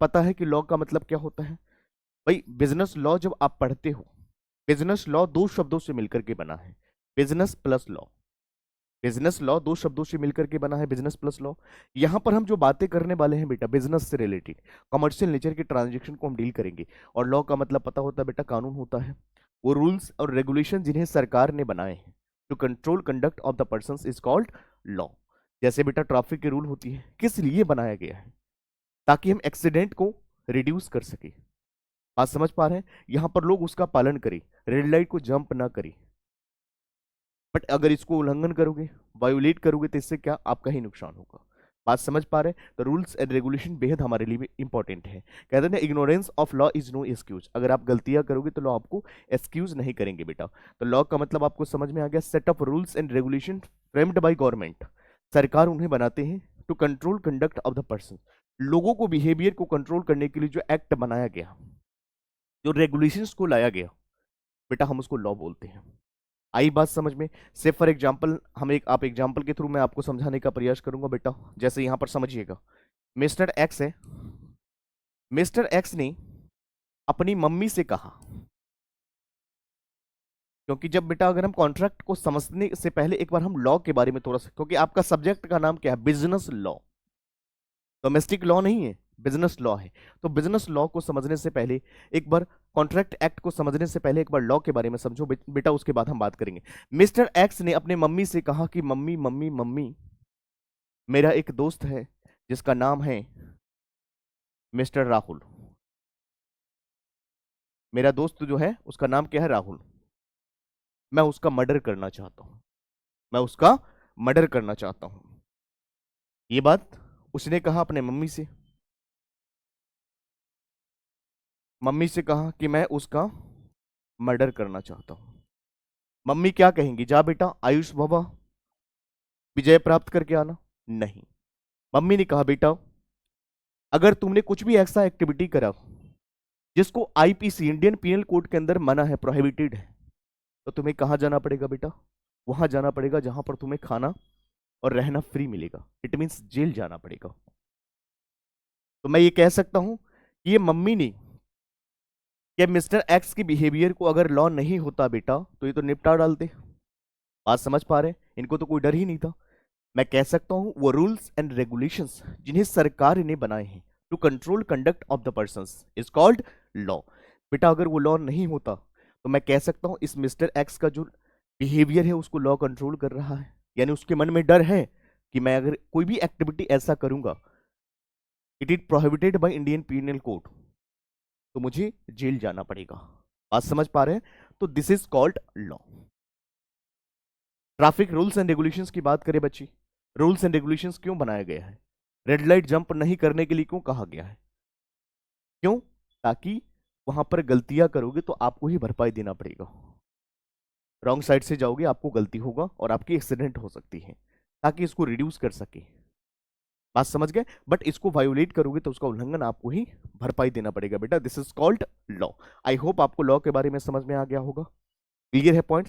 पता है कि लॉ का मतलब क्या होता है? भाई बिजनेस लॉ जब आप पढ़ते हो, बिजनेस लॉ दो शब्दों से मिलकर के बना है, business plus law. Business law दो शब्दों से मिलकर के बना है, बिजनेस प्लस लॉ। यहां पर हम जो बातें करने वाले हैं बेटा, बिजनेस से रिलेटेड कमर्शियल नेचर के ट्रांजेक्शन को हम डील करेंगे। और लॉ का मतलब पता होता है बेटा, कानून होता है, वो रूल्स और रेगुलेशन जिन्हें सरकार ने बनाए हैं to control conduct of the person is called law. जैसे बेटा ट्रैफिक के रूल होती है, किस लिए बनाया गया है? ताकि हम एक्सीडेंट को रिड्यूस कर सके। बात समझ पा रहे हैं? यहां पर लोग उसका पालन करें, रेड लाइट को जंप ना करें। बट अगर इसको उल्लंघन करोगे, वायोलेट करोगे, तो इससे क्या आपका ही नुकसान होगा। बात समझ पा रहे हैं? तो रूल्स एंड रेगुलेशन बेहद हमारे लिए भी इंपॉर्टेंट है। कहते हैं ना, ignorance of law is no excuse. अगर आप गलतियां करोगे तो लॉ आपको एक्सक्यूज नहीं करेंगे बेटा। तो लॉ का मतलब आपको समझ में आ गया, set of rules and regulation framed by government. सरकार उन्हें बनाते हैं to control conduct of the person. लोगों को बिहेवियर को कंट्रोल करने के लिए जो एक्ट बनाया गया, जो रेगुलेशंस को लाया गया बेटा, हम उसको लॉ बोलते हैं। आई बात समझ में? से फॉर एग्जाम्पल हम आप एग्जाम्पल के थ्रू मैं आपको समझाने का प्रयास करूंगा बेटा। जैसे यहां पर समझिएगा, मिस्टर एक्स है, मिस्टर एक्स ने अपनी मम्मी से कहा, क्योंकि जब बेटा अगर हम कॉन्ट्रैक्ट को समझने से पहले एक बार हम लॉ के बारे में थोड़ा सा, क्योंकि आपका सब्जेक्ट का नाम क्या है? Business law. डोमेस्टिक लॉ नहीं है, बिजनेस लॉ है। तो बिजनेस लॉ को समझने से पहले एक बार, कॉन्ट्रैक्ट एक्ट को समझने से पहले एक बार लॉ के बारे में समझो बेटा, उसके बाद हम बात करेंगे। मिस्टर एक्स ने अपने मम्मी से कहा कि मम्मी मम्मी मम्मी, मेरा एक दोस्त है जिसका नाम है मिस्टर राहुल। मेरा दोस्त जो है उसका नाम क्या है? राहुल। मैं उसका मर्डर करना चाहता हूं, मैं उसका मर्डर करना चाहता हूं। ये बात उसने कहा अपने मम्मी से। मम्मी से कहा कि मैं उसका मर्डर करना चाहता हूं। मम्मी क्या कहेंगी? जा बेटा आयुष बाबा विजय प्राप्त करके आना। नहीं, मम्मी ने कहा बेटा अगर तुमने कुछ भी ऐसा एक्टिविटी करा जिसको आईपीसी इंडियन पीनल कोड के अंदर मना है, प्रोहिबिटेड है, तो तुम्हें कहां जाना पड़ेगा बेटा? वहां जाना पड़ेगा जहां पर तुम्हें खाना और रहना फ्री मिलेगा। इट मीन्स जेल जाना पड़ेगा। तो मैं ये कह सकता हूं कि ये मम्मी ने, कि मिस्टर एक्स की बिहेवियर को अगर लॉ नहीं होता बेटा तो ये तो निपटा डालते। बात समझ पा रहे हैं? इनको तो कोई डर ही नहीं था। मैं कह सकता हूं वो रूल्स एंड रेगुलेशंस जिन्हें सरकार ने बनाए हैं to control conduct of the persons is called law. बेटा अगर वो लॉ नहीं होता तो मैं कह सकता हूं इस मिस्टर एक्स का जो बिहेवियर है उसको लॉ कंट्रोल कर रहा है। यानी उसके मन में डर है कि मैं अगर कोई भी एक्टिविटी ऐसा करूंगा, it is prohibited by Indian penal code, तो मुझे जेल जाना पड़ेगा। बात समझ पा रहे हैं? तो this is called law. Traffic rules and regulations की बात करें बच्ची, रूल्स एंड रेगुलेशंस क्यों बनाया गया है? रेड लाइट जंप नहीं करने के लिए क्यों कहा गया है? क्यों? ताकि वहां पर गलतियां करोगे तो आपको ही भरपाई देना पड़ेगा। रॉन्ग साइड से जाओगे आपको गलती होगा और आपकी एक्सीडेंट हो सकती है, ताकि इसको रिड्यूस कर सके। बात समझ गए? बट इसको वायोलेट करोगे तो उसका उल्लंघन आपको ही भरपाई देना पड़ेगा बेटा। This is called law. I hope आपको लॉ के बारे में समझ में आ गया होगा। क्लियर है पॉइंट?